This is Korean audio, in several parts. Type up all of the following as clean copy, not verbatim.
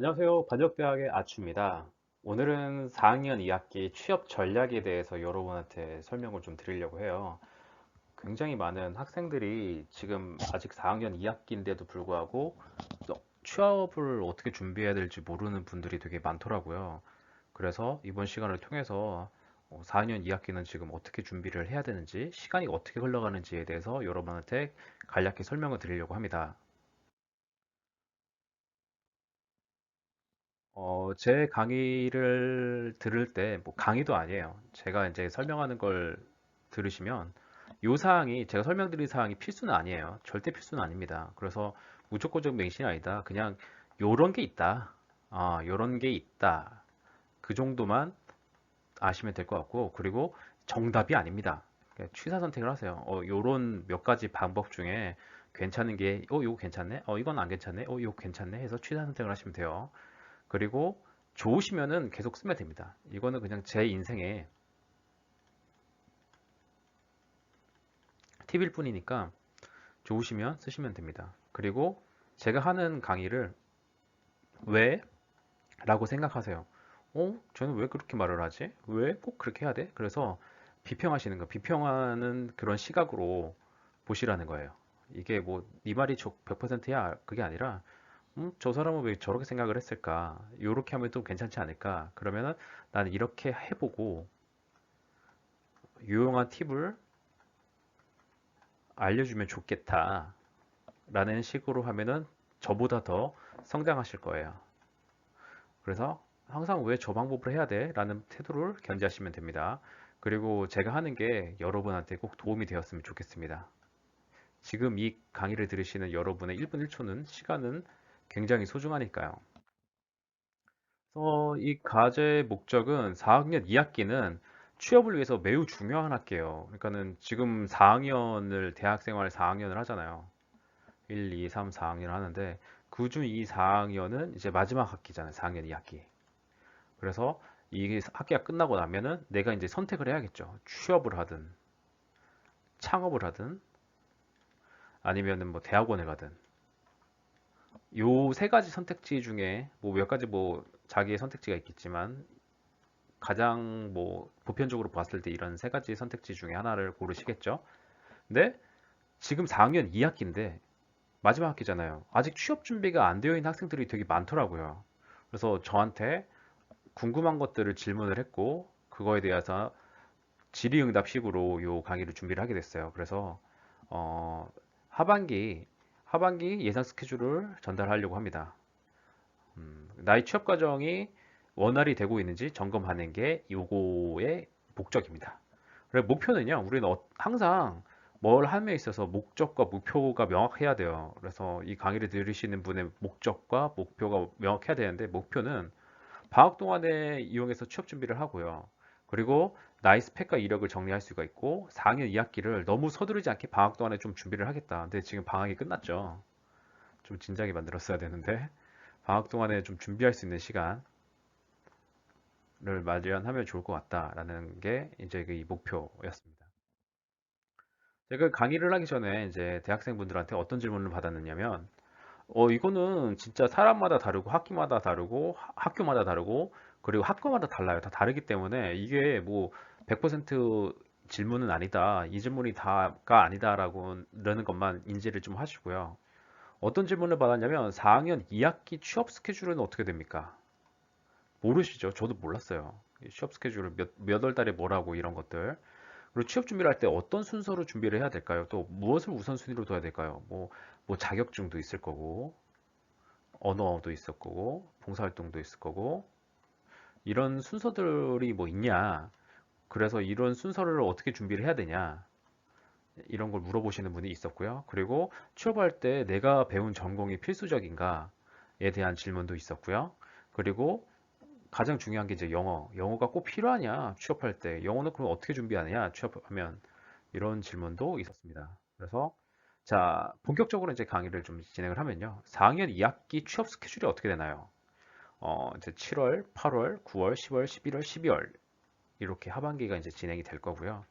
안녕하세요. 반역대학의 아추입니다. 오늘은 4학년 2학기 취업 전략에 대해서 여러분한테 설명을 좀 드리려고 해요. 굉장히 많은 학생들이 지금 아직 4학년 2학기인데도 불구하고 취업을 어떻게 준비해야 될지 모르는 분들이 되게 많더라고요. 그래서 이번 시간을 통해서 4학년 2학기는 지금 어떻게 준비를 해야 되는지, 시간이 어떻게 흘러가는지에 대해서 여러분한테 간략히 설명을 드리려고 합니다. 제 강의를 들을 때, 뭐 강의도 아니에요. 제가 이제 설명하는 걸 들으시면, 요 사항이, 제가 설명드린 사항이 필수는 아니에요. 절대 필수는 아닙니다. 그래서 무조건적 맹신이 아니다. 그냥 요런 게 있다. 요런 게 있다. 그 정도만 아시면 될 것 같고, 그리고 정답이 아닙니다. 그냥 취사 선택을 하세요. 요런 몇 가지 방법 중에 괜찮은 게, 요거 괜찮네? 이건 안 괜찮네? 요거 괜찮네? 해서 취사 선택을 하시면 돼요. 그리고 좋으시면은 계속 쓰면 됩니다. 이거는 그냥 제 인생의 팁일 뿐이니까 좋으시면 쓰시면 됩니다. 그리고 제가 하는 강의를 왜? 라고 생각하세요. 저는 왜 그렇게 말을 하지? 왜 꼭 그렇게 해야 돼? 그래서 비평하시는 거, 비평하는 그런 시각으로 보시라는 거예요. 이게 뭐, 네 말이 100%야. 그게 아니라, 저 사람은 왜 저렇게 생각을 했을까? 이렇게 하면 또 괜찮지 않을까? 그러면은 나는 이렇게 해보고 유용한 팁을 알려주면 좋겠다 라는 식으로 하면은 저보다 더 성장하실 거예요. 그래서 항상 왜 저 방법을 해야 돼? 라는 태도를 견지하시면 됩니다. 그리고 제가 하는 게 여러분한테 꼭 도움이 되었으면 좋겠습니다. 지금 이 강의를 들으시는 여러분의 1분 1초는 시간은 굉장히 소중하니까요. 그래서 이 과제의 목적은 4학년 2학기는 취업을 위해서 매우 중요한 학기예요. 그러니까는 지금 4학년을 대학생활 4학년을 하잖아요. 1, 2, 3, 4학년 하는데 그중 이 4학년은 이제 마지막 학기잖아요. 4학년 2학기. 그래서 이 학기가 끝나고 나면은 내가 이제 선택을 해야겠죠. 취업을 하든 창업을 하든 아니면은 뭐 대학원에 가든 요 세 가지 선택지 중에 뭐 몇 가지 뭐 자기의 선택지가 있겠지만 가장 뭐 보편적으로 봤을 때 이런 세 가지 선택지 중에 하나를 고르시겠죠. 근데 지금 4학년 2학기인데 마지막 학기잖아요. 아직 취업 준비가 안 되어 있는 학생들이 되게 많더라고요. 그래서 저한테 궁금한 것들을 질문을 했고 그거에 대해서 질의응답식으로 요 강의를 준비를 하게 됐어요. 그래서 어, 하반기 하반기 예상 스케줄을 전달하려고 합니다. 나의 취업 과정이 원활히 되고 있는지 점검하는 게 요거의 목적입니다. 그리고 목표는요, 우리는 항상 뭘 함에 있어서 목적과 목표가 명확해야 돼요. 그래서 이 강의를 들으시는 분의 목적과 목표가 명확해야 되는데, 목표는 방학 동안에 이용해서 취업 준비를 하고요. 그리고 나의 스펙과 이력을 정리할 수가 있고, 4학년 2학기를 너무 서두르지 않게 방학 동안에 좀 준비를 하겠다. 근데 지금 방학이 끝났죠. 좀 진작에 만들었어야 되는데, 방학 동안에 좀 준비할 수 있는 시간을 마련하면 좋을 것 같다라는 게 이제 그 목표였습니다. 제가 강의를 하기 전에 이제 대학생분들한테 어떤 질문을 받았느냐면, 이거는 진짜 사람마다 다르고 학기마다 다르고 학교마다 다르고 그리고 학과마다 달라요. 다 다르기 때문에 이게 뭐 100% 질문은 아니다. 이 질문이 다가 아니다라고 라는 것만 인지를 좀 하시고요. 어떤 질문을 받았냐면 4학년 2학기 취업 스케줄은 어떻게 됩니까? 모르시죠? 저도 몰랐어요. 취업 스케줄을 몇 월 달에 뭐라고 이런 것들. 그리고 취업 준비를 할 때 어떤 순서로 준비를 해야 될까요? 또 무엇을 우선순위로 둬야 될까요? 뭐 자격증도 있을 거고, 언어도 있을 거고, 봉사활동도 있을 거고, 이런 순서들이 뭐 있냐. 그래서 이런 순서를 어떻게 준비를 해야 되냐. 이런 걸 물어보시는 분이 있었고요. 그리고 취업할 때 내가 배운 전공이 필수적인가에 대한 질문도 있었고요. 그리고 가장 중요한 게 이제 영어. 영어가 꼭 필요하냐? 취업할 때. 영어는 그럼 어떻게 준비하느냐? 취업하면. 이런 질문도 있었습니다. 그래서 자, 본격적으로 이제 강의를 좀 진행을 하면요. 4학년 2학기 취업 스케줄이 어떻게 되나요? 이제 7월, 8월, 9월, 10월, 11월, 12월 이렇게 하반기가 이제 진행이 될 거고요.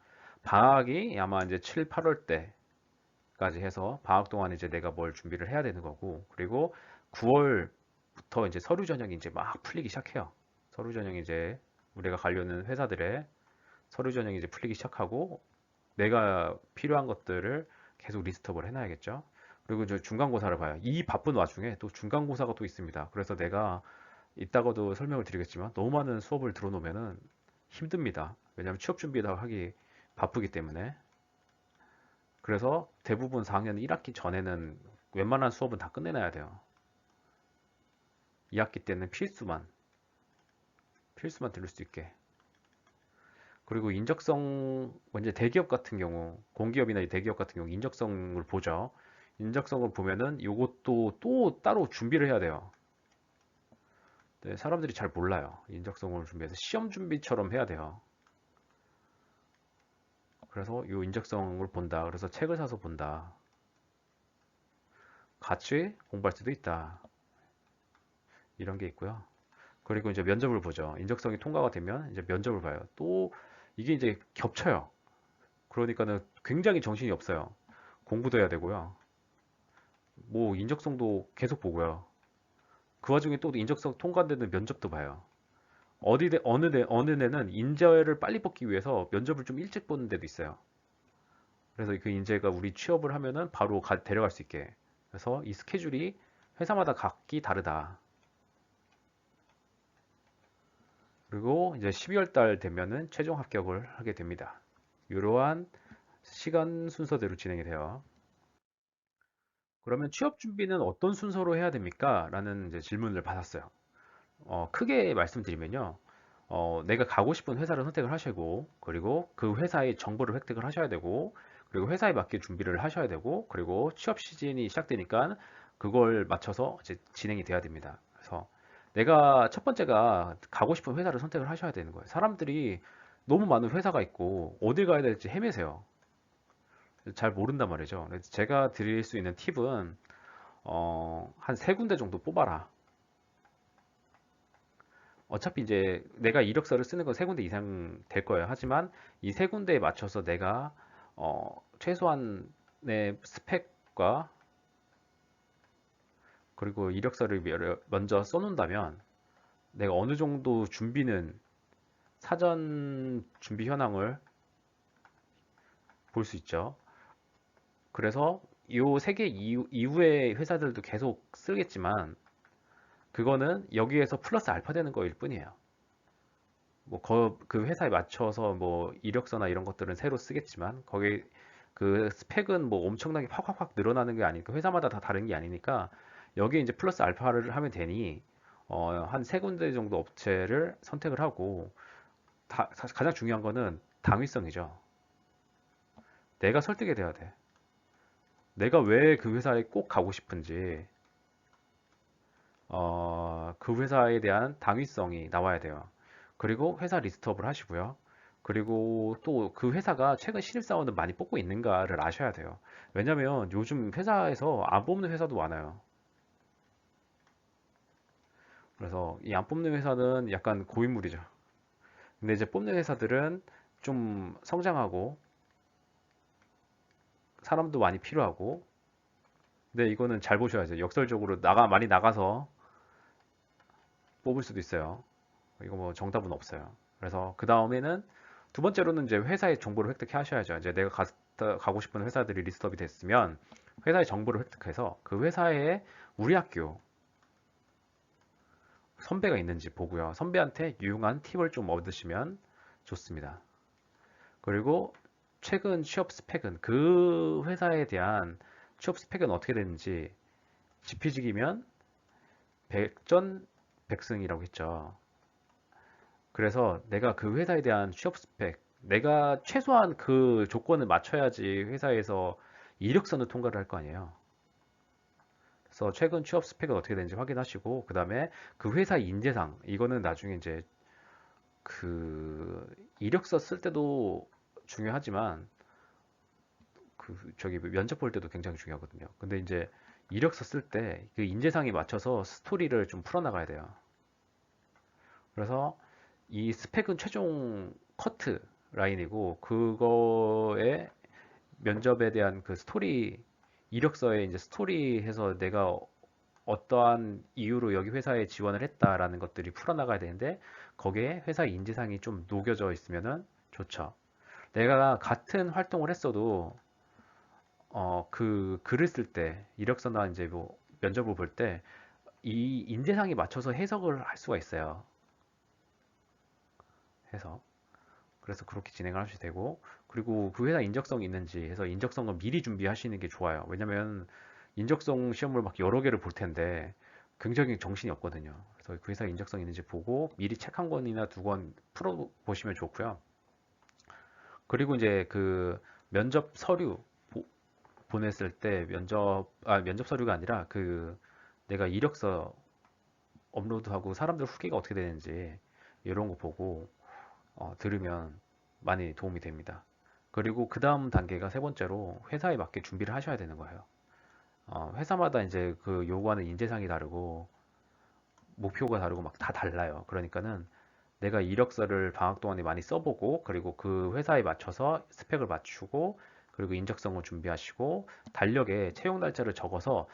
방학이 아마 이제 7, 8월 때까지 해서 방학 동안 이제 내가 뭘 준비를 해야 되는 거고, 그리고 9월 부터 이제 서류 전형이 이제 막 풀리기 시작해요. 서류 전형이 이제 우리가 가려는 회사들의 서류 전형이 이제 풀리기 시작하고 내가 필요한 것들을 계속 리스트업을 해놔야겠죠. 그리고 이제 중간고사를 봐요. 이 바쁜 와중에 또 중간고사가 또 있습니다. 그래서 내가 이따가도 설명을 드리겠지만 너무 많은 수업을 들어놓으면은 힘듭니다. 왜냐하면 취업 준비다 하기 바쁘기 때문에. 그래서 대부분 4학년 1학기 전에는 웬만한 수업은 다 끝내놔야 돼요. 2학기 때는 필수만 들을 수 있게. 그리고 인적성, 이제 대기업 같은 경우, 공기업이나 대기업 같은 경우 인적성을 보죠. 인적성을 보면은 이것도 또 따로 준비를 해야 돼요. 네, 사람들이 잘 몰라요. 인적성을 준비해서 시험 준비처럼 해야 돼요. 그래서 이 인적성을 본다. 그래서 책을 사서 본다. 같이 공부할 수도 있다. 이런 게 있고요. 그리고 이제 면접을 보죠. 인적성이 통과가 되면 이제 면접을 봐요. 또 이게 이제 겹쳐요. 그러니까는 굉장히 정신이 없어요. 공부도 해야 되고요. 뭐 인적성도 계속 보고요. 그 와중에 또 인적성 통과되는 면접도 봐요. 어느 데는 인재를 빨리 뽑기 위해서 면접을 좀 일찍 보는 데도 있어요. 그래서 그 인재가 우리 취업을 하면은 바로 데려갈 수 있게. 그래서 이 스케줄이 회사마다 각기 다르다. 그리고 이제 12월 달 되면은 최종 합격을 하게 됩니다. 이러한 시간 순서대로 진행이 돼요. 그러면 취업 준비는 어떤 순서로 해야 됩니까? 라는 이제 질문을 받았어요. 크게 말씀드리면요. 내가 가고 싶은 회사를 선택을 하시고, 그리고 그 회사의 정보를 획득을 하셔야 되고, 그리고 회사에 맞게 준비를 하셔야 되고, 그리고 취업 시즌이 시작되니까 그걸 맞춰서 이제 진행이 돼야 됩니다. 그래서 내가 첫 번째가 가고 싶은 회사를 선택을 하셔야 되는 거예요. 사람들이 너무 많은 회사가 있고, 어딜 가야 될지 헤매세요. 잘 모른단 말이죠. 그래서 제가 드릴 수 있는 팁은, 한 세 군데 정도 뽑아라. 어차피 이제 내가 이력서를 쓰는 건 세 군데 이상 될 거예요. 하지만 이 세 군데에 맞춰서 내가 최소한의 스펙과 그리고 이력서를 먼저 써놓는다면 내가 어느 정도 준비는 사전 준비 현황을 볼 수 있죠. 그래서 이 세 개 이후의 회사들도 계속 쓰겠지만 그거는 여기에서 플러스 알파 되는 거일 뿐이에요. 뭐 그 회사에 맞춰서 뭐 이력서나 이런 것들은 새로 쓰겠지만 거기 그 스펙은 뭐 엄청나게 확 늘어나는 게 아니니까 회사마다 다 다른 게 아니니까 여기 이제 플러스 알파를 하면 되니 한 세 군데 정도 업체를 선택을 하고 가장 중요한 거는 당위성이죠. 내가 설득이 돼야 돼. 내가 왜 그 회사에 꼭 가고 싶은지 그 회사에 대한 당위성이 나와야 돼요. 그리고 회사 리스트업을 하시고요. 그리고 또 그 회사가 최근 신입사원을 많이 뽑고 있는가를 아셔야 돼요. 왜냐면 요즘 회사에서 안 뽑는 회사도 많아요. 그래서 이 안 뽑는 회사는 약간 고인물이죠. 근데 이제 뽑는 회사들은 좀 성장하고 사람도 많이 필요하고 근데 이거는 잘 보셔야죠. 역설적으로 많이 나가서 뽑을 수도 있어요. 이거 뭐 정답은 없어요. 그래서 그 다음에는 두 번째로는 이제 회사의 정보를 획득해 하셔야죠. 이제 내가 가고 싶은 회사들이 리스트업이 됐으면 회사의 정보를 획득해서 그 회사에 우리 학교 선배가 있는지 보고요. 선배한테 유용한 팁을 좀 얻으시면 좋습니다. 그리고 최근 취업 스펙은 그 회사에 대한 취업 스펙은 어떻게 되는지 지피지기면 백전백승이라고 했죠. 그래서 내가 그 회사에 대한 취업 스펙, 내가 최소한 그 조건을 맞춰야지 회사에서 이력서는 통과를 할 거 아니에요. 그래서 최근 취업 스펙은 어떻게 되는지 확인하시고, 그 다음에 그 회사 인재상, 이거는 나중에 이제 그 이력서 쓸 때도 중요하지만, 저기 면접 볼 때도 굉장히 중요하거든요. 근데 이제 이력서 쓸 때 그 인재상에 맞춰서 스토리를 좀 풀어나가야 돼요. 그래서 이 스펙은 최종 커트 라인이고 그거에 면접에 대한 그 스토리 이력서에 이제 스토리 해서 내가 어떠한 이유로 여기 회사에 지원을 했다라는 것들이 풀어나가야 되는데 거기에 회사 인지상이 좀 녹여져 있으면은 좋죠. 내가 같은 활동을 했어도 그 글을 쓸 때 이력서나 이제 뭐 면접을 볼 때 이 인재상에 맞춰서 해석을 할 수가 있어요. 해서 그래서 그렇게 진행을 하셔도 되고 그리고 그 회사 인적성이 있는지 해서 인적성은 미리 준비하시는 게 좋아요. 왜냐면 인적성 시험을 막 여러 개를 볼 텐데 굉장히 정신이 없거든요. 그래서 그 회사 인적성 있는지 보고 미리 책 한 권이나 두 권 풀어 보시면 좋고요. 그리고 이제 그 면접 서류 보냈을 때 면접 서류가 아니라 그 내가 이력서 업로드하고 사람들 후기가 어떻게 되는지 이런 거 보고 들으면 많이 도움이 됩니다. 그리고 그 다음 단계가 세 번째로 회사에 맞게 준비를 하셔야 되는 거예요. 회사마다 이제 그 요구하는 인재상이 다르고 목표가 다르고 막 다 달라요. 그러니까는 내가 이력서를 방학 동안에 많이 써보고 그리고 그 회사에 맞춰서 스펙을 맞추고 그리고 인적성을 준비하시고 달력에 채용 날짜를 적어서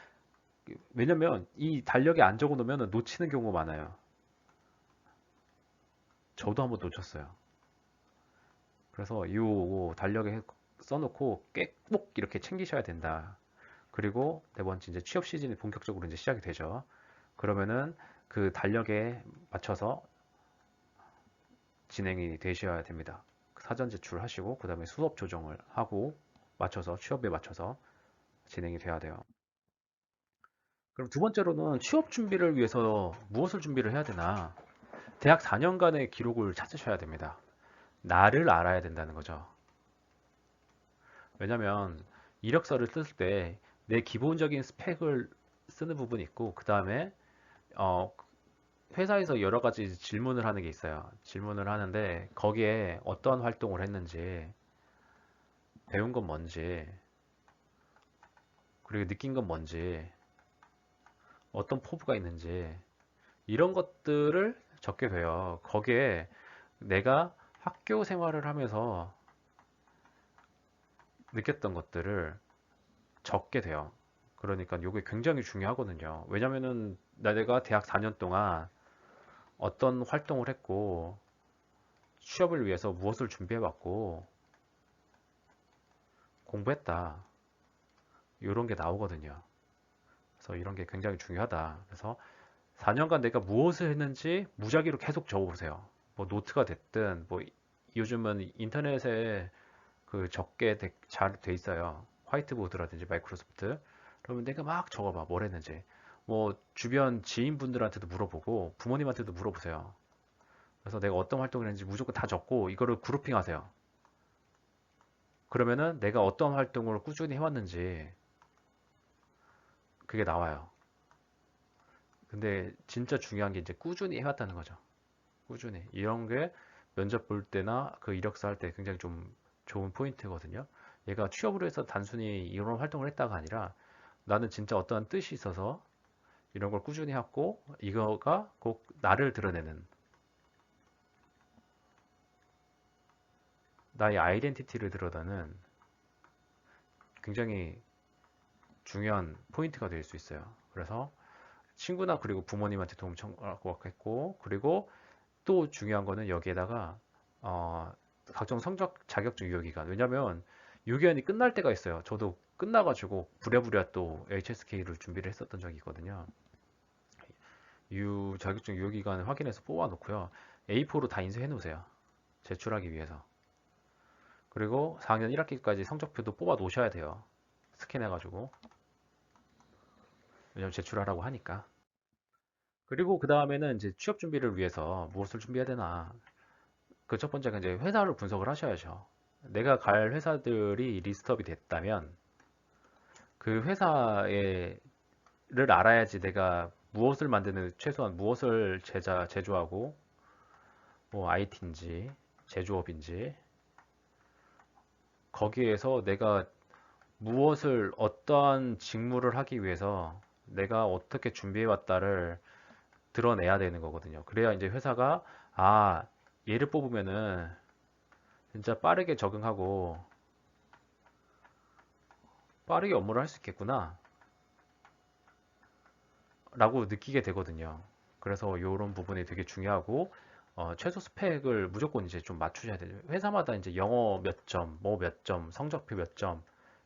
왜냐면 이 달력에 안 적어 놓으면 놓치는 경우가 많아요. 저도 한번 놓쳤어요. 그래서 이 달력에 써놓고 꼭 이렇게 챙기셔야 된다. 그리고 네 번째 이제 취업 시즌이 본격적으로 이제 시작이 되죠. 그러면은 그 달력에 맞춰서 진행이 되셔야 됩니다. 사전 제출하시고 그다음에 수업 조정을 하고 맞춰서 취업에 맞춰서 진행이 돼야 돼요. 그럼 두 번째로는 취업 준비를 위해서 무엇을 준비를 해야 되나? 대학 4년간의 기록을 찾으셔야 됩니다. 나를 알아야 된다는 거죠. 왜냐면 이력서를 쓸 때 내 기본적인 스펙을 쓰는 부분이 있고 그 다음에 회사에서 여러 가지 질문을 하는 게 있어요. 질문을 하는데 거기에 어떤 활동을 했는지 배운 건 뭔지 그리고 느낀 건 뭔지 어떤 포부가 있는지 이런 것들을 적게 돼요. 거기에 내가 학교 생활을 하면서 느꼈던 것들을 적게 돼요. 그러니까 이게 굉장히 중요하거든요. 왜냐면은 내가 대학 4년 동안 어떤 활동을 했고 취업을 위해서 무엇을 준비해왔고 공부했다. 이런 게 나오거든요. 그래서 이런 게 굉장히 중요하다. 그래서 4년간 내가 무엇을 했는지 무작위로 계속 적어보세요. 뭐 노트가 됐든 뭐 요즘은 인터넷에 그 적게 잘 돼 있어요. 화이트보드라든지 마이크로소프트. 그러면 내가 막 적어봐. 뭘 했는지. 뭐 주변 지인분들한테도 물어보고 부모님한테도 물어보세요. 그래서 내가 어떤 활동을 했는지 무조건 다 적고 이거를 그룹핑 하세요. 그러면은 내가 어떤 활동을 꾸준히 해왔는지 그게 나와요. 근데 진짜 중요한 게 이제 꾸준히 해왔다는 거죠. 꾸준히. 이런 게 면접 볼 때나 그 이력서 할 때 굉장히 좀 좋은 포인트거든요. 얘가 취업으로 해서 단순히 이런 활동을 했다가 아니라 나는 진짜 어떠한 뜻이 있어서 이런 걸 꾸준히 했고 이거가 꼭 나를 드러내는 나의 아이덴티티를 드러내는 굉장히 중요한 포인트가 될 수 있어요. 그래서 친구나 그리고 부모님한테 도움 청구하고 했고 그리고 또 중요한 거는 여기에다가 어, 각종 성적 자격증 유효기간 왜냐면 유효기간이 끝날 때가 있어요. 저도 끝나가지고 부랴부랴 또 HSK를 준비를 했었던 적이 있거든요. 자격증 유효기간을 확인해서 뽑아놓고요. A4로 다 인쇄해 놓으세요. 제출하기 위해서. 그리고 4학년 1학기까지 성적표도 뽑아 놓으셔야 돼요. 스캔해가지고. 왜냐면 제출하라고 하니까. 그리고 그 다음에는 이제 취업 준비를 위해서 무엇을 준비해야 되나. 그 첫 번째가 이제 회사를 분석을 하셔야죠. 내가 갈 회사들이 리스트업이 됐다면 그 회사를 알아야지 내가 무엇을 만드는 최소한 무엇을 제조하고 뭐 IT인지 제조업인지 거기에서 내가 무엇을 어떠한 직무를 하기 위해서 내가 어떻게 준비해 왔다를 드러내야 되는 거거든요. 그래야 이제 회사가 얘를 뽑으면은 진짜 빠르게 적응하고 빠르게 업무를 할 수 있겠구나. 라고 느끼게 되거든요. 그래서 이런 부분이 되게 중요하고 최소 스펙을 무조건 이제 좀 맞추셔야 돼요. 회사마다 이제 영어 몇 점, 뭐 몇 점, 성적표 몇 점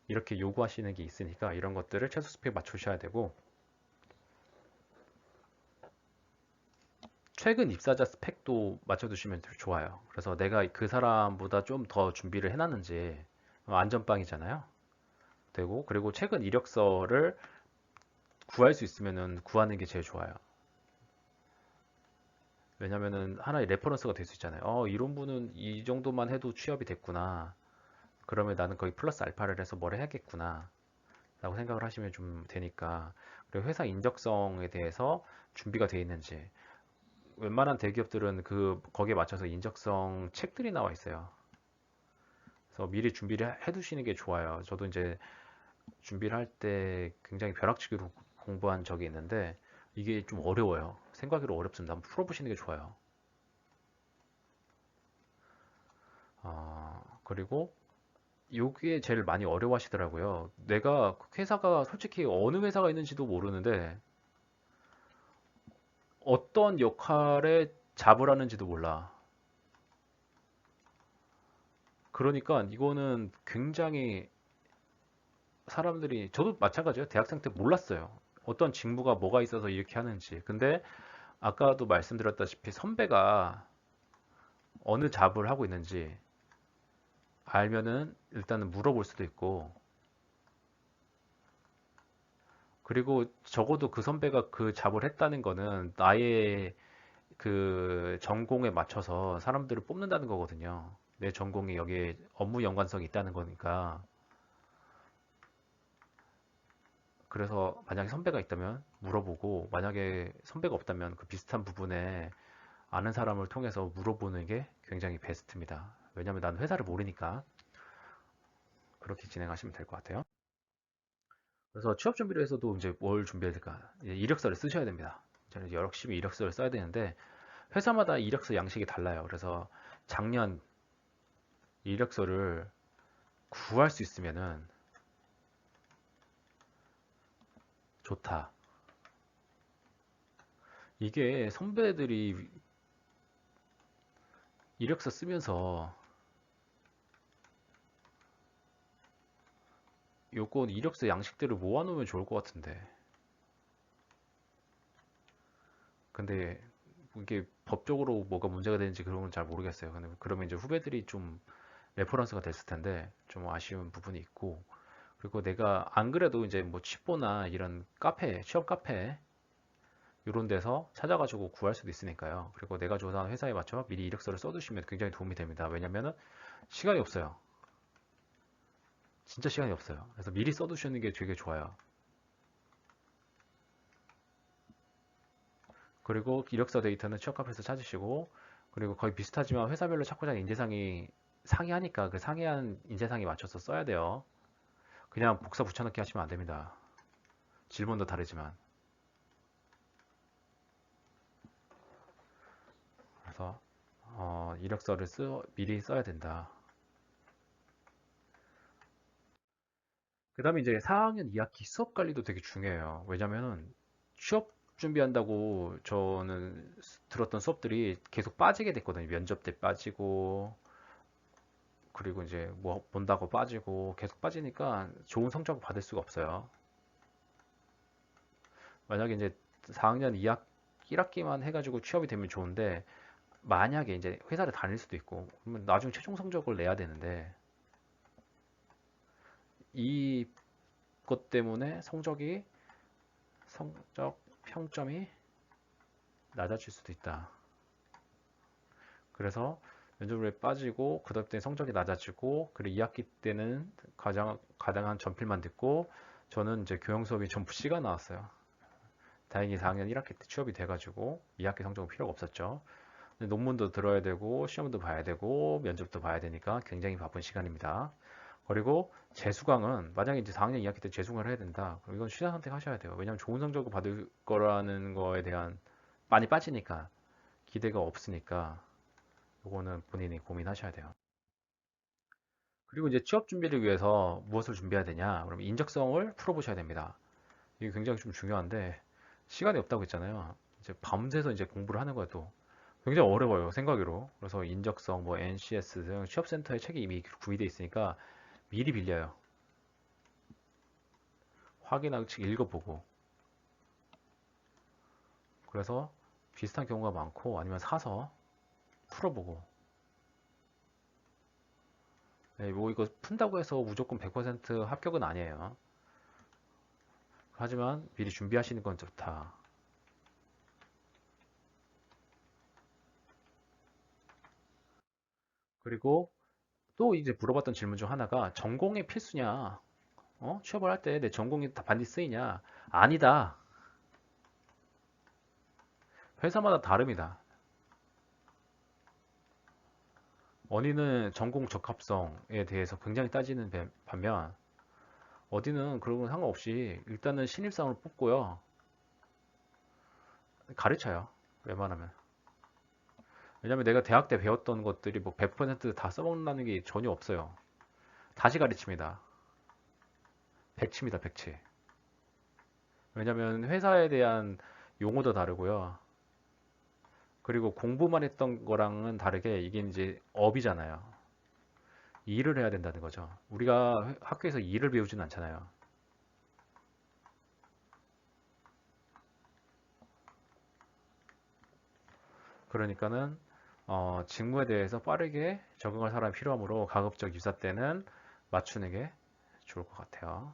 이렇게 요구하시는 게 있으니까 이런 것들을 최소 스펙 맞추셔야 되고 최근 입사자 스펙도 맞춰두시면 좋아요. 그래서 내가 그 사람보다 좀 더 준비를 해놨는지 안전빵이잖아요. 되고 그리고 최근 이력서를 구할 수 있으면은 구하는 게 제일 좋아요. 왜냐면은 하나의 레퍼런스가 될 수 있잖아요. 이런 분은 이 정도만 해도 취업이 됐구나. 그러면 나는 거의 플러스 알파를 해서 뭘 해야겠구나. 라고 생각을 하시면 좀 되니까. 그리고 회사 인적성에 대해서 준비가 돼 있는지. 웬만한 대기업들은 거기에 맞춰서 인적성 책들이 나와 있어요. 그래서 미리 준비를 해 두시는 게 좋아요. 저도 이제 준비를 할 때 굉장히 벼락치기로 공부한 적이 있는데 이게 좀 어려워요. 생각으로 어렵습니다. 한번 풀어보시는 게 좋아요. 그리고 요게 제일 많이 어려워하시더라고요. 내가 회사가 솔직히 어느 회사가 있는지도 모르는데 어떤 역할에 잡을 하는지도 몰라. 그러니까 이거는 굉장히 사람들이 저도 마찬가지예요. 대학생 때 몰랐어요. 어떤 직무가 뭐가 있어서 이렇게 하는지. 근데 아까도 말씀드렸다시피 선배가 어느 잡을 하고 있는지 알면은 일단은 물어볼 수도 있고 그리고 적어도 그 선배가 그 잡을 했다는 거는 나의 그 전공에 맞춰서 사람들을 뽑는다는 거거든요. 내 전공이 여기에 업무 연관성이 있다는 거니까. 그래서 만약에 선배가 있다면 물어보고 만약에 선배가 없다면 그 비슷한 부분에 아는 사람을 통해서 물어보는 게 굉장히 베스트입니다. 왜냐하면 난 회사를 모르니까 그렇게 진행하시면 될 것 같아요. 그래서 취업 준비를 해서도 이제 뭘 준비해야 될까? 이제 이력서를 쓰셔야 됩니다. 저는 열심히 이력서를 써야 되는데 회사마다 이력서 양식이 달라요. 그래서 작년 이력서를 구할 수 있으면은 좋다. 이게 선배들이 이력서 쓰면서 요건 이력서 양식들을 모아놓으면 좋을 것 같은데. 근데 이게 법적으로 뭐가 문제가 되는지 그런 건 잘 모르겠어요. 근데 그러면 이제 후배들이 좀 레퍼런스가 됐을 텐데 좀 아쉬운 부분이 있고. 그리고 내가 안 그래도 이제 뭐 취뽀나 이런 카페, 취업 카페 이런 데서 찾아가지고 구할 수도 있으니까요. 그리고 내가 조사한 회사에 맞춰 미리 이력서를 써두시면 굉장히 도움이 됩니다. 왜냐면은 시간이 없어요. 진짜 시간이 없어요. 그래서 미리 써두시는 게 되게 좋아요. 그리고 이력서 데이터는 취업 카페에서 찾으시고 그리고 거의 비슷하지만 회사별로 찾고자 하는 인재상이 상이하니까 그 상이한 인재상에 맞춰서 써야 돼요. 그냥 복사 붙여넣기 하시면 안 됩니다. 질문도 다르지만. 그래서 이력서를 미리 써야 된다. 그 다음에 이제 4학년 2학기 수업 관리도 되게 중요해요. 왜냐면은 취업 준비한다고 저는 들었던 수업들이 계속 빠지게 됐거든요. 면접 때 빠지고, 그리고 이제 뭐 본다고 빠지고, 계속 빠지니까 좋은 성적 받을 수가 없어요. 만약에 이제 4학년 2학, 1학기만 해가지고 취업이 되면 좋은데, 만약에 이제 회사를 다닐 수도 있고, 그러면 나중에 최종 성적을 내야 되는데, 이것 때문에 성적 평점이 낮아질 수도 있다. 그래서 면접에 빠지고 그다음 때 성적이 낮아지고 그리고 2학기 때는 가장한 전필만 듣고 저는 이제 교양 수업이 전부 C가 나왔어요. 다행히 4학년 1학기 때 취업이 돼가지고 2학기 성적은 필요가 없었죠. 근데 논문도 들어야 되고 시험도 봐야 되고 면접도 봐야 되니까 굉장히 바쁜 시간입니다. 그리고 재수강은 만약에 이제 4학년 2학기 때 재수강을 해야 된다. 그럼 이건 취사 선택하셔야 돼요. 왜냐하면 좋은 성적을 받을 거라는 거에 대한 많이 빠지니까 기대가 없으니까 이거는 본인이 고민하셔야 돼요. 그리고 이제 취업 준비를 위해서 무엇을 준비해야 되냐? 그럼 인적성을 풀어보셔야 됩니다. 이게 굉장히 좀 중요한데, 시간이 없다고 했잖아요. 이제 밤새서 이제 공부를 하는 거야 또. 굉장히 어려워요, 생각으로. 그래서 인적성, 뭐 NCS 등 취업센터에 책이 이미 구비되어 있으니까 미리 빌려요. 확인하고 책 읽어보고. 그래서 비슷한 경우가 많고 아니면 사서 풀어보고. 네, 뭐 이거 푼다고 해서 무조건 100% 합격은 아니에요. 하지만 미리 준비하시는 건 좋다. 그리고 또 이제 물어봤던 질문 중 하나가 전공이 필수냐? 취업을 할 때 내 전공이 다 반드시 쓰이냐? 아니다. 회사마다 다릅니다. 어디는 전공 적합성에 대해서 굉장히 따지는 반면 어디는 그런 건 상관없이 일단은 신입사원을 뽑고요. 가르쳐요. 웬만하면. 왜냐면 내가 대학 때 배웠던 것들이 뭐 100%다 써먹는다는 게 전혀 없어요. 다시 가르칩니다. 백치입니다, 백치. 왜냐면 회사에 대한 용어도 다르고요. 그리고 공부만 했던 거랑은 다르게 이게 이제 업이잖아요. 일을 해야 된다는 거죠. 우리가 학교에서 일을 배우진 않잖아요. 그러니까는 직무에 대해서 빠르게 적응할 사람이 필요하므로 가급적 유사 때는 맞추는 게 좋을 것 같아요.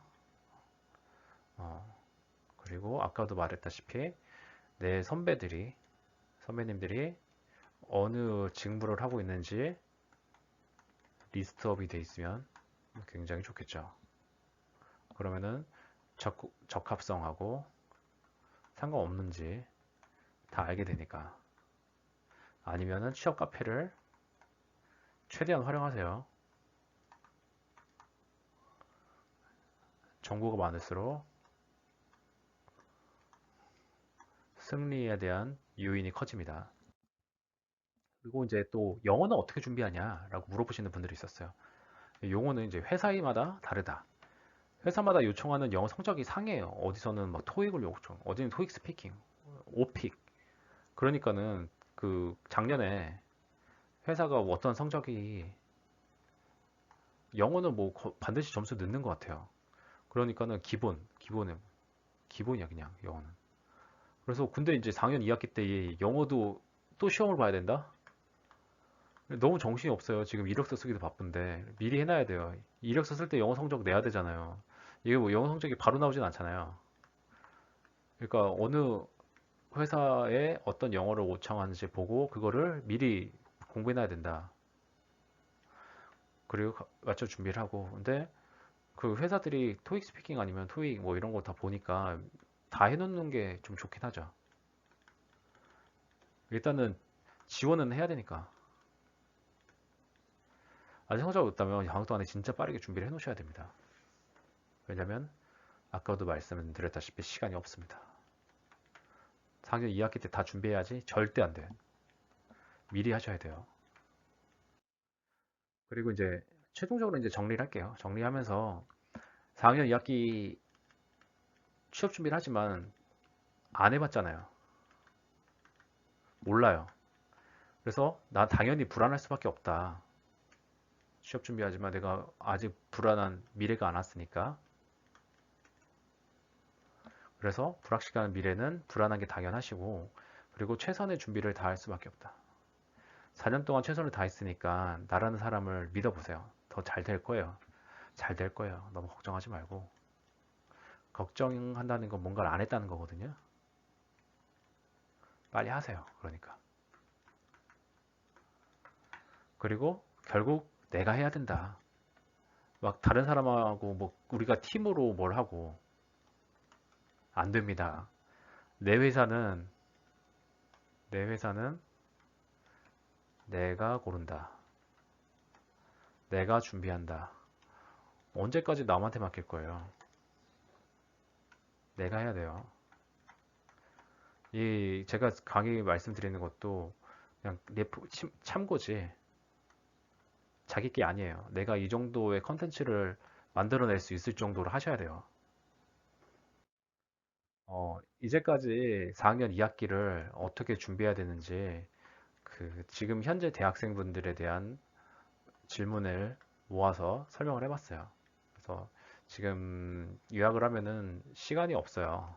어, 그리고 아까도 말했다시피 내 선배님들이 어느 직무를 하고 있는지 리스트업이 돼 있으면 굉장히 좋겠죠. 그러면은 적합성하고 상관없는지 다 알게 되니까. 아니면은 취업 카페를 최대한 활용하세요. 정보가 많을수록 승리에 대한 요인이 커집니다. 그리고 이제 또 영어는 어떻게 준비하냐라고 물어보시는 분들이 있었어요. 용어는 이제 회사마다 다르다. 회사마다 요청하는 영어 성적이 상해요. 어디서는 막 토익을 요청, 어디는 토익 스피킹, 오픽. 그러니까는 그 작년에 회사가 어떤 성적이 영어는 뭐 반드시 점수 넣는 것 같아요. 그러니까는 기본이야 그냥 영어는. 그래서 근데 이제 4학년 2학기 때 영어도 또 시험을 봐야 된다? 너무 정신이 없어요. 지금 이력서 쓰기도 바쁜데 미리 해놔야 돼요. 이력서 쓸 때 영어 성적 내야 되잖아요. 이게 뭐 영어 성적이 바로 나오진 않잖아요. 그러니까 어느 회사에 어떤 영어를 요청하는지 보고 그거를 미리 공부해놔야 된다. 그리고 맞춰 준비를 하고. 근데 그 회사들이 토익 스피킹 아니면 토익 뭐 이런 거 다 보니까 다 해놓는 게 좀 좋긴 하죠. 일단은 지원은 해야 되니까. 아직 성적 없다면 방학 동안에 진짜 빠르게 준비를 해 놓으셔야 됩니다. 왜냐면 아까도 말씀드렸다시피 시간이 없습니다. 상년 2학기 때 다 준비해야지 절대 안 돼요. 미리 하셔야 돼요. 그리고 이제 최종적으로 이제 정리를 할게요. 정리하면서 4학년 2학기 취업 준비를 하지만 안 해봤잖아요. 몰라요. 그래서 나 당연히 불안할 수밖에 없다. 취업 준비하지만 내가 아직 불안한 미래가 안 왔으니까. 그래서 불확실한 미래는 불안한 게 당연하시고, 그리고 최선의 준비를 다할 수밖에 없다. 4년 동안 최선을 다했으니까 나라는 사람을 믿어보세요. 더 잘 될 거예요. 잘 될 거예요. 너무 걱정하지 말고. 걱정한다는 건 뭔가를 안 했다는 거거든요. 빨리 하세요. 그러니까. 그리고 결국 내가 해야 된다. 막 다른 사람하고 뭐 우리가 팀으로 뭘 하고 안 됩니다. 내 회사는 내 회사는 내가 고른다. 내가 준비한다. 언제까지 남한테 맡길 거예요? 내가 해야 돼요. 이 제가 강의 말씀드리는 것도 그냥 참고지 자기 게 아니에요. 내가 이 정도의 컨텐츠를 만들어낼 수 있을 정도로 하셔야 돼요. 이제까지 4학년 2학기를 어떻게 준비해야 되는지 지금 현재 대학생분들에 대한 질문을 모아서 설명을 해봤어요. 그래서 지금 요약을 하면은 시간이 없어요.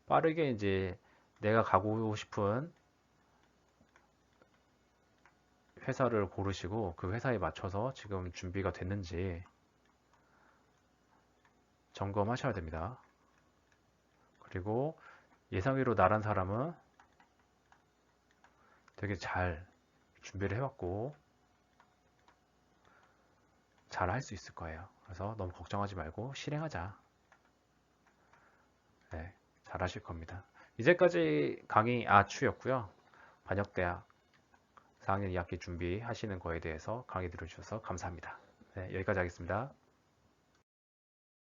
빠르게 이제 내가 가고 싶은 회사를 고르시고 그 회사에 맞춰서 지금 준비가 됐는지 점검하셔야 됩니다. 그리고 예상외로 나란 사람은 되게 잘 준비를 해왔고 잘 할 수 있을 거예요. 그래서 너무 걱정하지 말고 실행하자. 네, 잘 하실 겁니다. 이제까지 강의 아추였고요. 반역대학 4학년 2학기 준비하시는 거에 대해서 강의 들어주셔서 감사합니다. 네, 여기까지 하겠습니다.